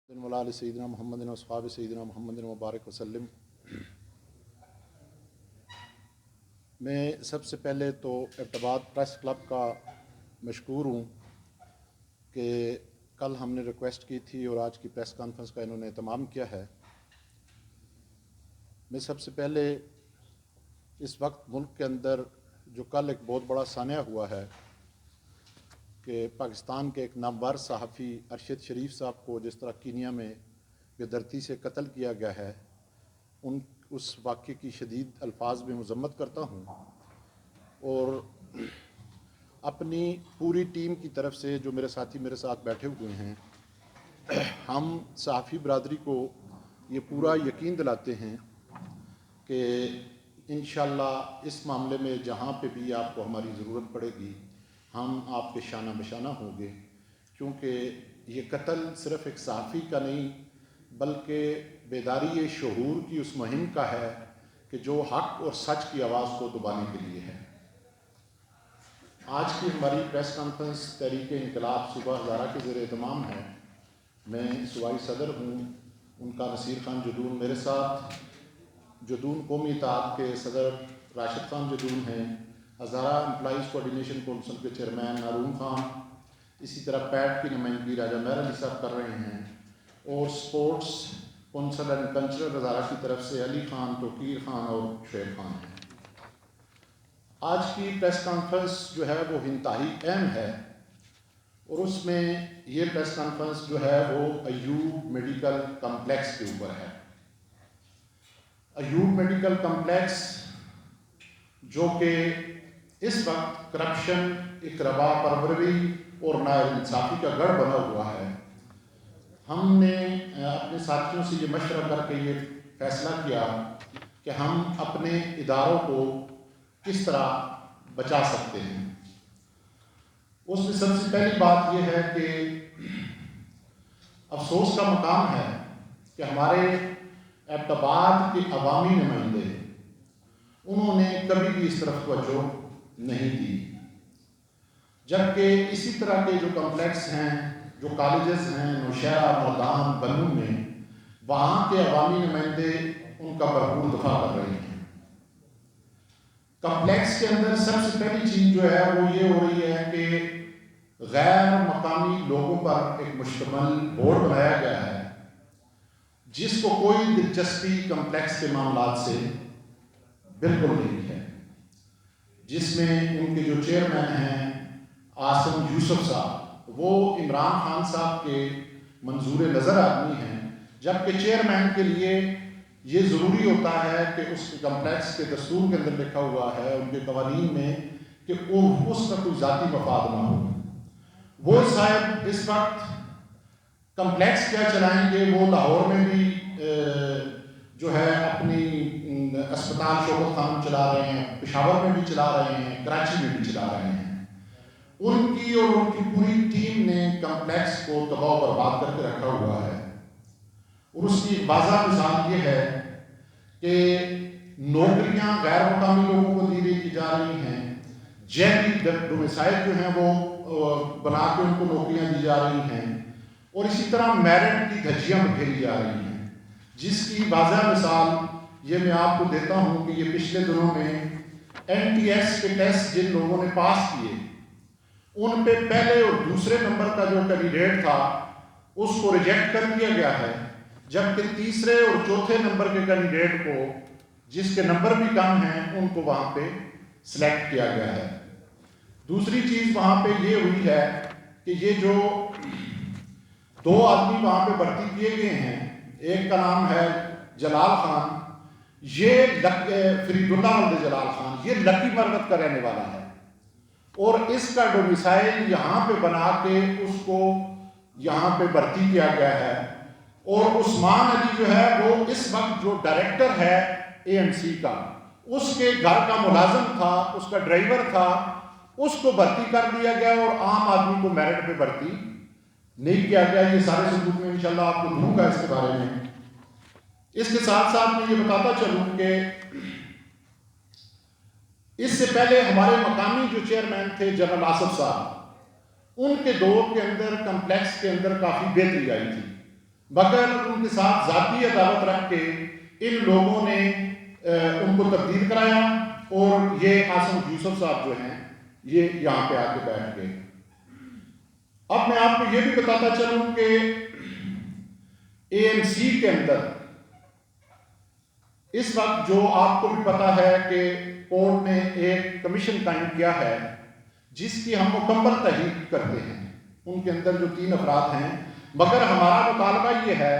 वलाल सैयदना मोहम्मद व अस्हाब सैयदना मोहम्मद मुबारक वसल्लम। मैं सबसे पहले तो एबटाबाद प्रेस क्लब का मशकूर हूँ कि कल हमने रिक्वेस्ट की थी और आज की प्रेस कॉन्फ्रेंस का इन्होंने तमाम किया है। मैं सबसे पहले इस वक्त मुल्क के अंदर जो कल एक बहुत बड़ा सानिया हुआ है कि पाकिस्तान के एक नामवर सहाफ़ी अरशद शरीफ साहब को जिस तरह कीनिया में बेदर्दी से कत्ल किया गया है, उस वाक़े की शदीद अल्फाज में मज़म्मत करता हूँ और अपनी पूरी टीम की तरफ से जो मेरे साथी मेरे साथ बैठे हुए हैं, हम सहाफ़ी बरादरी को ये पूरा यकीन दिलाते हैं कि इंशाअल्लाह इस मामले में जहाँ पे भी आपको हमारी ज़रूरत पड़ेगी हम आपके शाना बशाना होंगे, क्योंकि ये कत्ल सिर्फ़ एक सहाफ़ी का नहीं बल्कि बेदारी शऊर की उस मुहिम का है कि जो हक़ और सच की आवाज़ को दबाने के लिए है। आज की हमारी प्रेस कॉन्फ्रेंस तहरीक-ए-इंक़िलाब सूबा हज़ारा के ज़ेर एहतमाम है। मैं सूबाई सदर हूँ, उनका नसीर खान जदून मेरे साथ, जदून कौमी इत्तेहाद के सदर राशिद खान जदून हैं, हज़ारा एम्प्लॉइज़ कोऑर्डिनेशन कौंसिल के चेयरमैन नारून खान, इसी तरह पैट की नुमाइंदगी राजा मेहर अली साहब कर रहे हैं और स्पोर्ट्स कौंसिल एंड कल्चरल हज़ारा की तरफ से अली खान, तोकीर खान और शुएब खान हैं। आज की प्रेस कॉन्फ्रेंस जो है वो इंतहाई अहम है और उसमें ये प्रेस कॉन्फ्रेंस जो है वो अयूब मेडिकल कम्प्लेक्स के ऊपर है। अयूब मेडिकल कम्प्लेक्स जो कि इस वक्त करप्शन, इकरबा परवरी और नाइंसाफ़ी का गढ़ बना हुआ है। हमने अपने साथियों से ये मशवरा करके ये फैसला किया कि हम अपने इदारों को किस तरह बचा सकते हैं। उसमें सबसे पहली बात यह है कि अफसोस का मकाम है कि हमारे एबटाबाद के अवामी नुमाइंदे उन्होंने कभी भी इस तरफ तवज्जो नहीं दी, जबकि इसी तरह के जो कम्प्लेक्स हैं, जो कॉलेजेस हैं नौशहरा, मरदान, बन्नू में, वहाँ के अवामी नुमाइंदे उनका भरपूर दफा कर रहे हैं। कम्प्लेक्स के अंदर सबसे पहली चीज़ जो है वो ये हो रही है कि गैर मकामी लोगों पर एक मुश्तमल बोर्ड बनाया गया है जिसको कोई दिलचस्पी कम्प्लेक्स के मामलात से बिल्कुल नहीं है, जिसमें उनके जो चेयरमैन हैं आसिम यूसुफ साहब, वो इमरान खान साहब के मंजूर नज़र आदमी हैं, जबकि चेयरमैन के लिए ये ज़रूरी होता है कि उस कम्प्लेक्स के दस्तूर के अंदर लिखा हुआ है, उनके कवानीन में, कि उसका कोई ज़ाती मफाद ना हो। वो साहब इस वक्त कम्प्लेक्स क्या चलाएंगे, वो लाहौर में भी जो है अपनी अस्पताल शोबत खान चला रहे हैं, पेशावर में भी चला रहे हैं, कराची में भी चला रहे हैं। उनकी और उनकी पूरी टीम ने कम्प्लेक्स को तबाह बर्बाद करके रखा हुआ है और उसकी वाज़ह मिसाल ये है कि नौकरियां गैर मुकामी लोगों को दी जा रही हैं, जैली डोमिसाइल जो हैं वो बना के उनको नौकरियां दी जा रही हैं और इसी तरह मेरिट की धज्जियां बिखेरी जा रही हैं, जिसकी वाज़ह मिसाल ये मैं आपको देता हूँ कि ये पिछले दिनों में NTS के टेस्ट जिन लोगों ने पास किए उन पे पहले और दूसरे नंबर का जो कैंडिडेट था उसको रिजेक्ट कर दिया गया है, जबकि तीसरे और चौथे नंबर के कैंडिडेट को जिसके नंबर भी कम हैं उनको वहाँ पे सिलेक्ट किया गया है। दूसरी चीज़ वहाँ पे ये हुई है कि ये जो 2 आदमी वहाँ पे भर्ती किए गए हैं, एक का नाम है जलाल खान, ये फरीदुल्लाह वल्द जलाल खान, ये लकी मरवत का रहने वाला है और इसका डोमिसाइल यहाँ पे बना के उसको यहाँ पे भर्ती किया गया है। और उस्मान अली जो है वो इस वक्त जो डायरेक्टर है AMC का, उसके घर का मुलाजिम था, उसका ड्राइवर था, उसको भर्ती कर दिया गया और आम आदमी को मेरिट पे भर्ती नहीं किया गया। ये सारे सबूत में इंशाल्लाह आपको दूंगा इसके बारे में। इसके साथ साथ मैं ये बताता चलूँ कि इससे पहले हमारे मकामी जो चेयरमैन थे जनरल आसिफ साहब, उनके दौर के अंदर कम्प्लेक्स के अंदर काफ़ी बेहतरी आई थी। مگر ان کے ساتھ ذاتی عداوت رکھ کے ان لوگوں نے ان کو تبدیل کرایا اور یہ عاصم یوسف صاحب جو ہیں یہ یہاں پہ آ کے بیٹھ گئے۔ اب میں آپ کو یہ بھی بتاتا چلوں کہ اے این سی کے اندر اس وقت جو آپ کو بھی پتا ہے کہ کورٹ نے ایک کمیشن قائم کیا ہے جس کی ہم مکمل تحقیق کرتے ہیں، ان کے اندر جو 3 افراد ہیں، مگر ہمارا مطالبہ یہ ہے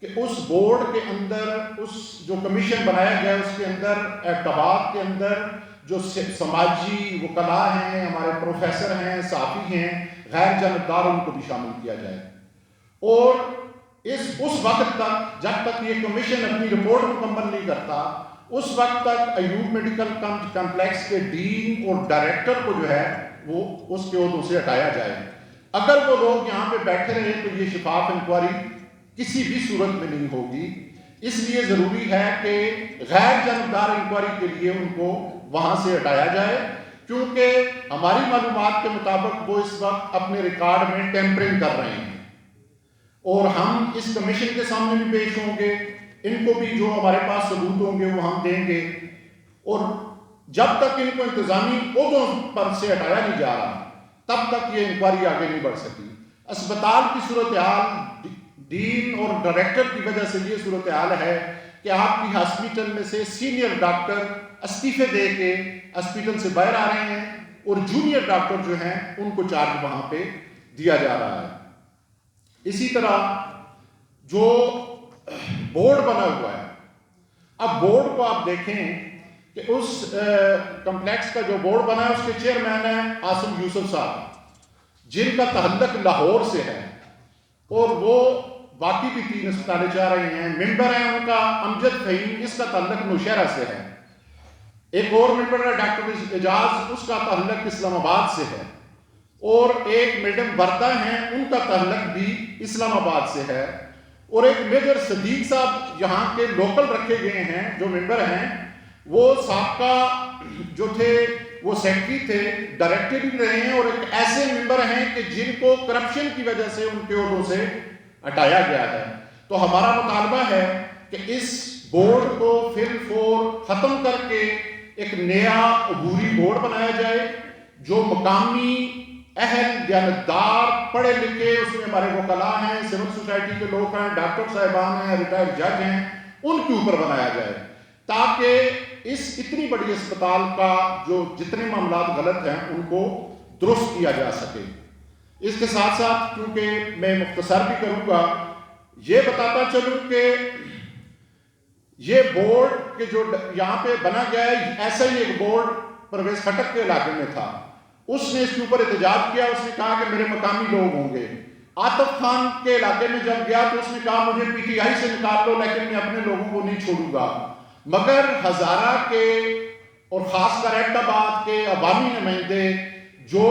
کہ اس بورڈ کے اندر اس جو کمیشن بنایا گیا اس کے اندر اعتبار کے اندر جو سماجی وکلاء ہیں، ہمارے پروفیسر ہیں، صحافی ہیں، غیر جانبدار، ان کو بھی شامل کیا جائے اور اس وقت تک جب تک یہ کمیشن اپنی رپورٹ مکمل نہیں کرتا اس وقت تک ایوب میڈیکل کمپلیکس کے ڈین اور ڈائریکٹر کو جو ہے وہ اس کے عہدوں سے ہٹایا جائے۔ اگر وہ لوگ یہاں پہ بیٹھے رہے تو یہ شفاف انکوائری کسی بھی صورت میں نہیں ہوگی، اس لیے ضروری ہے کہ غیر جانبدار انکوائری کے لیے ان کو وہاں سے ہٹایا جائے، کیونکہ ہماری معلومات کے مطابق وہ اس وقت اپنے ریکارڈ میں ٹیمپرنگ کر رہے ہیں اور ہم اس کمیشن کے سامنے بھی پیش ہوں گے، ان کو بھی جو ہمارے پاس ثبوت ہوں گے وہ ہم دیں گے، اور جب تک ان کو انتظامی عہدوں پر سے ہٹایا نہیں جا رہا تب تک یہ انکوائری آگے نہیں بڑھ سکی۔ اسپتال کی صورتحال ڈین اور ڈائریکٹر کی وجہ سے یہ صورتحال ہے کہ آپ کی ہاسپٹل میں سے سینئر ڈاکٹر استعفے دے کے ہاسپٹل سے باہر آ رہے ہیں اور جونیئر ڈاکٹر جو ہیں ان کو چارج وہاں پہ دیا جا رہا ہے۔ اسی طرح جو بورڈ بنا ہوا ہے، اب بورڈ کو آپ دیکھیں کہ اس کمپلیکس کا جو بورڈ بنا ہے اس کے چیئرمین ہیں عاصم یوسف صاحب، جن کا تعلق لاہور سے ہے اور وہ باقی بھی 3 اسپتالیں چاہ رہے ہیں۔ ممبر ہیں ان کا امجد فہیم، اس کا تعلق نوشہرہ سے ہے۔ ایک اور ممبر ہے ڈاکٹر اعجاز، اس کا تعلق اسلام آباد سے ہے، اور ایک میڈم بردا ہیں ان کا تعلق بھی اسلام آباد سے ہے، اور ایک میجر صدیق صاحب یہاں کے لوکل رکھے گئے ہیں جو ممبر ہیں، وہ سابقہ جو تھے وہ سیکرٹری تھے، ڈائریکٹر بھی رہے ہیں، اور ایک ایسے ممبر ہیں کہ جن کو کرپشن کی وجہ سے ان کے عہدوں سے ہٹایا گیا ہے۔ تو ہمارا مطالبہ ہے کہ اس بورڈ کو فی الفور ختم کر کے ایک نیا عبوری بورڈ بنایا جائے جو مقامی اہل دیانتدار پڑھے لکھے، اس میں ہمارے وکلاء ہیں، سول سوسائٹی کے لوگ ہیں، ڈاکٹر صاحبان ہیں، ریٹائرڈ جج ہیں، ان کے اوپر بنایا جائے تاکہ اس اتنی بڑی اسپتال کا جو جتنے معاملات غلط ہیں ان کو درست کیا جا سکے۔ اس کے ساتھ ساتھ کیونکہ میں مختصر بھی کروں گا، یہ بتاتا چلوں کہ یہ بورڈ کے جو یہاں پہ بنا گیا ہے، ایسا ہی ایک بورڈ پرویز خٹک کے علاقے میں تھا، اس نے اس کے اوپر احتجاج کیا، اس نے کہا کہ میرے مقامی لوگ ہوں گے۔ عاطف خان کے علاقے میں جب گیا تو اس نے کہا مجھے پی ٹی آئی سے نکال لو لیکن میں اپنے لوگوں کو نہیں چھوڑوں گا۔ مگر ہزارہ کے اور خاص کر ایبٹ آباد کے عوامی نمائندے جو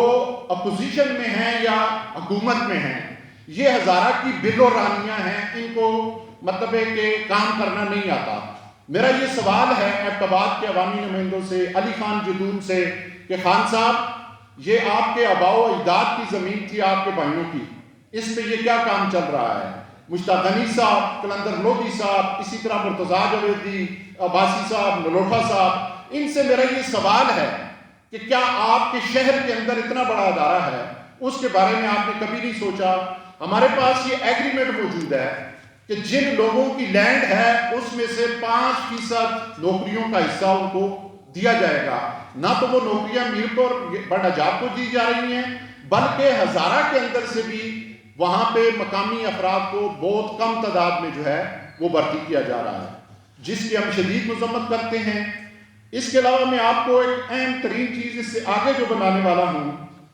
اپوزیشن میں ہیں یا حکومت میں ہیں، یہ ہزارہ کی بل و رانیاں ہیں، ان کو مطلب ہے کہ کام کرنا نہیں آتا۔ میرا یہ سوال ہے ایبٹ آباد کے عوامی نمائندوں سے، علی خان جدون سے، کہ خان صاحب یہ آپ کے آباء و اجداد کی زمین تھی، آپ کے بھائیوں کی، اس پہ یہ کیا کام چل رہا ہے؟ مشتاق غنی صاحب، کلندر لودھی صاحب، اسی طرح مرتضیٰ جویدی، عباسی صاحب، نلوٹھا صاحب، ان سے میرا یہ سوال ہے کہ کیا آپ کے شہر کے اندر اتنا بڑا ادارہ ہے، اس کے بارے میں آپ نے کبھی نہیں سوچا؟ ہمارے پاس یہ ایگریمنٹ موجود ہے کہ جن لوگوں کی لینڈ ہے اس میں سے 5% نوکریوں کا حصہ ان کو دیا جائے گا۔ نہ تو وہ نوکریاں میر کو اور بڑا جاب کو دی جا رہی ہیں، بلکہ ہزارہ کے اندر سے بھی وہاں پہ مقامی افراد کو بہت کم تعداد میں جو ہے وہ بھرتی کیا جا رہا ہے، جس کی ہم شدید مذمت کرتے ہیں۔ اس کے علاوہ میں آپ کو ایک اہم ترین چیز اس سے آگے جو بنانے والا ہوں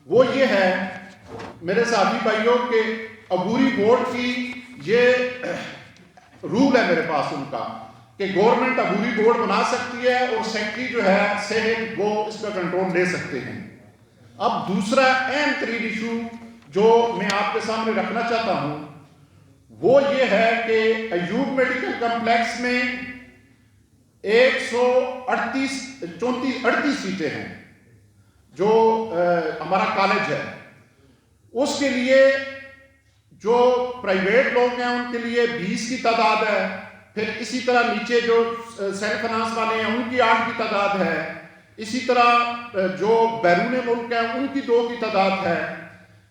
وہ یہ ہے میرے ساتھی بھائیوں کہ عبوری بورڈ کی یہ رول ہے میرے پاس ان کا کہ گورنمنٹ عبوری بورڈ بنا سکتی ہے اور سیکرٹری جو ہے سینیٹ وہ اس کا کنٹرول لے سکتے ہیں۔ اب دوسرا اہم ترین ایشو جو میں آپ کے سامنے رکھنا چاہتا ہوں وہ یہ ہے کہ ایوب میڈیکل کمپلیکس میں 38 سیٹیں ہیں جو ہمارا کالج ہے، اس کے لیے जो प्राइवेट लोग हैं उनके लिए 20 की तादाद है, फिर इसी तरह नीचे जो सेल्फ फाइनेंस वाले हैं उनकी 8 की तादाद है, इसी तरह जो बैरून मुल्क हैं उनकी 2 की तादाद है,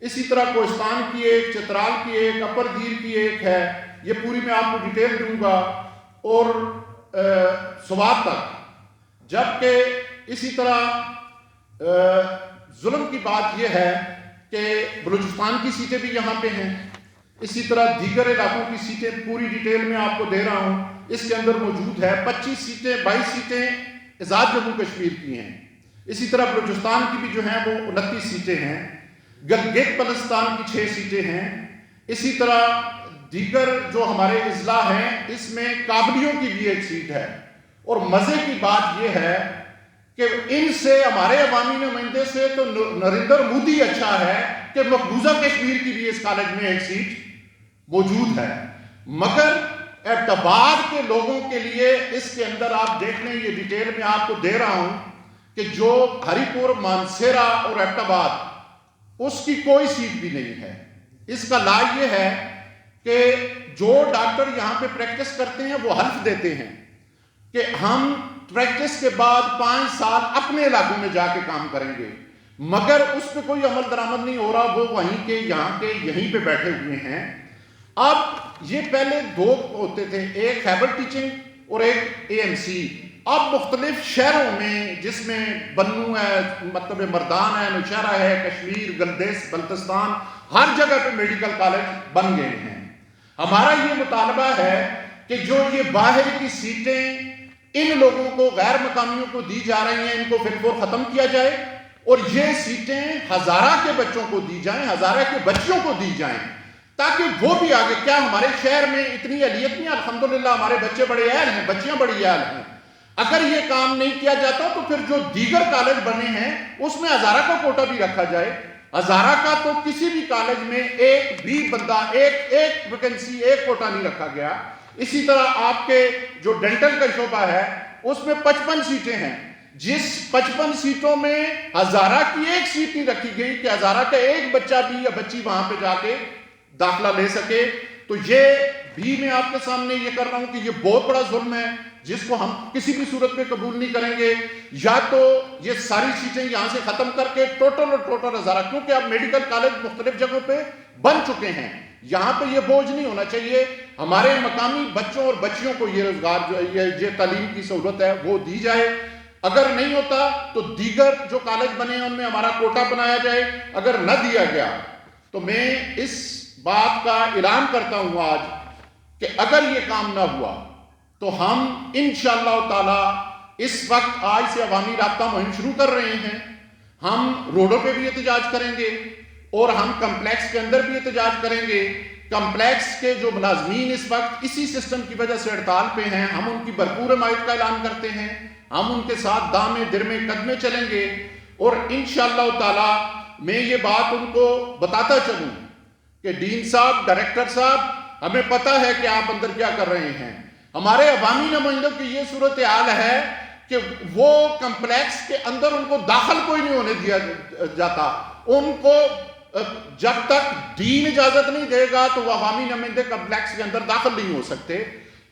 इसी तरह कोहिस्तान की एक, चित्राल की एक, अपर दीर की एक है। ये पूरी मैं आपको डिटेल दूंगा और स्वात तक। जबकि इसी तरह जुल्म की बात यह है कि बलूचिस्तान की सीटें भी यहाँ पे हैं, इसी तरह दीगर इलाकों की सीटें पूरी डिटेल में आपको दे रहा हूँ, इसके अंदर मौजूद है। 25 सीटें 22 सीटें आज़ाद जम्मू कश्मीर की हैं, इसी तरह बलूचिस्तान की भी जो हैं वो 29 सीटें हैं, गिलगित बल्तिस्तान की 6 सीटें हैं, इसी तरह दीगर जो हमारे अजला हैं इसमें काबलियों की भी एक सीट है। और मज़े की बात यह है कि इनसे हमारे अवामी नुमाइंदे से तो नरेंद्र मोदी अच्छा है कि मकबूजा कश्मीर की भी इस कॉलेज में एक सीट मौजूद है। मगर एबटाबाद के लोगों के लिए इसके अंदर आप देख लें, ये डिटेल में आपको दे रहा हूं कि जो हरिपुर, मानसेरा और एबटाबाद उसकी कोई सीट भी नहीं है। इसका लाभ ये है कि जो डॉक्टर यहाँ पे प्रैक्टिस करते हैं वो हल्फ देते हैं कि हम प्रैक्टिस के बाद 5 साल अपने इलाकों में जाके काम करेंगे, मगर उस पर कोई अमल दरामद नहीं हो रहा, वो वहीं के यहाँ के यहीं पे बैठे हुए हैं। अब ये पहले 2 होते थे, एक खैबर टीचिंग और एक AMC। अब मुख्तलिफ शहरों में जिसमें बन्नू है, मतलब मर्दान है, नौशहरा है, कश्मीर, गलदेस, बल्तिस्तान, हर जगह पे मेडिकल कॉलेज बन गए हैं। हमारा ये मुतालबा है कि जो ये बाहर की सीटें इन लोगों को, गैर मकामियों को दी जा रही हैं, इनको फिलफोर खत्म किया जाए और ये सीटें हजारा के बच्चों को दी जाएं, हजारा के बच्चियों को दी जाएं, ताकि वो भी आगे, क्या हमारे शहर में इतनी अहलियत नहीं, अल्हम्दुलिल्लाह हमारे बच्चे बड़े अहल हैं, बच्चियां बड़ी अहल हैं। अगर ये काम नहीं किया जाता तो फिर जो दीगर कॉलेज बने हैं उसमें हजारा का कोटा भी रखा जाए। हजारा का तो किसी भी कॉलेज में एक भी बंदा, एक वैकेंसी, एक कोटा नहीं रखा गया। इसी तरह आपके जो डेंटल का शोबा है उसमें 55 सीटें हैं, जिस 55 सीटों में हजारा की एक सीट नहीं रखी गई कि हजारा का एक बच्चा भी या बच्ची वहां पे जाके दाखिला ले सके। तो ये भी मैं आपके सामने ये कर रहा हूं कि ये बहुत बड़ा जुल्म है जिसको हम किसी भी सूरत में कबूल नहीं करेंगे। या तो ये सारी सीटें यहां से खत्म करके टोटल हजारा, क्योंकि अब मेडिकल कॉलेज मुख्तलिफ जगहों पे बन चुके हैं, यहां पे ये बोझ नहीं होना चाहिए। हमारे मकामी बच्चों और बच्चियों को ये रोजगार जो ये तालीम की सहूलत है वो दी जाए। अगर नहीं होता तो दीगर जो कॉलेज बने हैं उनमें हमारा कोटा बनाया जाए। अगर न दिया गया तो मैं इस बात का ऐलान करता हूं आज कि अगर ये काम ना हुआ तो हम इंशाअल्लाह ताला इस वक्त आज से अवामी राब्ता मुहिम शुरू कर रहे हैं। हम रोडों पे भी एहतजाज करेंगे और हम कम्प्लेक्स के अंदर भी एहतजाज करेंगे। कम्प्लेक्स के जो मुलाजमीन इस वक्त इसी सिस्टम की वजह से हड़ताल पे हैं, हम उनकी भरपूर हिमायत का ऐलान करते हैं। हम उनके साथ दामे दिरमे कदमे चलेंगे और इंशाअल्लाह ताला मैं ये बात उनको बताता चलूं कि डीन साहब, डायरेक्टर साहब, हमें पता है कि आप अंदर क्या कर रहे हैं। हमारे अवामी नुमाइंदों की ये सूरत हाल है कि वो कम्प्लेक्स के अंदर उनको दाखिल कोई नहीं होने दिया जाता। उनको जब तक दीन इजाजत नहीं देगा तो वह अवामी नुमाइंदे कम्प्लेक्स के अंदर दाखिल नहीं हो सकते।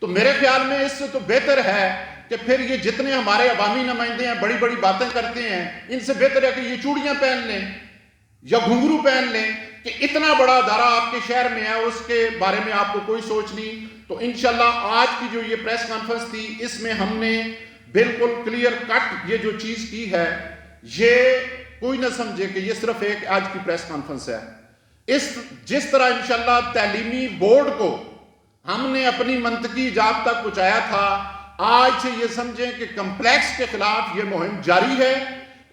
तो मेरे ख्याल में इससे तो बेहतर है कि फिर ये जितने हमारे अवामी नुमाइंदे हैं बड़ी बड़ी बातें करते हैं, इनसे बेहतर है कि ये चूड़ियां पहन लें या घुंघरू पहन लें कि इतना बड़ा अदारा आपके शहर में है उसके बारे में आपको कोई सोच नहीं। तो इंशाल्लाह आज की जो ये प्रेस कॉन्फ्रेंस थी इसमें हमने बिल्कुल क्लियर कट ये जो चीज की है, ये कोई ना समझे कि ये सिर्फ एक आज की प्रेस कॉन्फ्रेंस है। जिस तरह इंशाल्लाह तालीमी बोर्ड को हमने अपनी मंतकी जाब तक पहुंचाया था, आज से ये समझें कि कम्प्लेक्स के खिलाफ ये मुहिम जारी है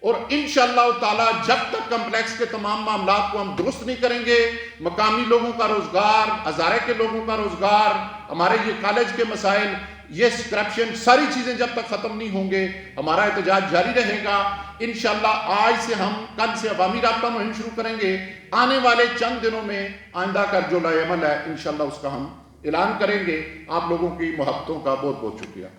और इंशाअल्लाह ताला जब तक कम्प्लेक्स के तमाम मामलात को हम दुरुस्त नहीं करेंगे, मकामी लोगों का रोजगार, हजारे के लोगों का रोजगार, हमारे ये कॉलेज के मसाइल, ये करप्शन, सारी चीजें जब तक खत्म नहीं होंगे हमारा एहतजाज जारी रहेगा। इंशाअल्लाह आज से हम कल से अवामी राब्ता मुहिम शुरू करेंगे। आने वाले चंद दिनों में आइंदा का जो लाएमल है इंशाअल्लाह उसका हम ऐलान करेंगे। आप लोगों की मोहब्बतों का बहुत बहुत शुक्रिया।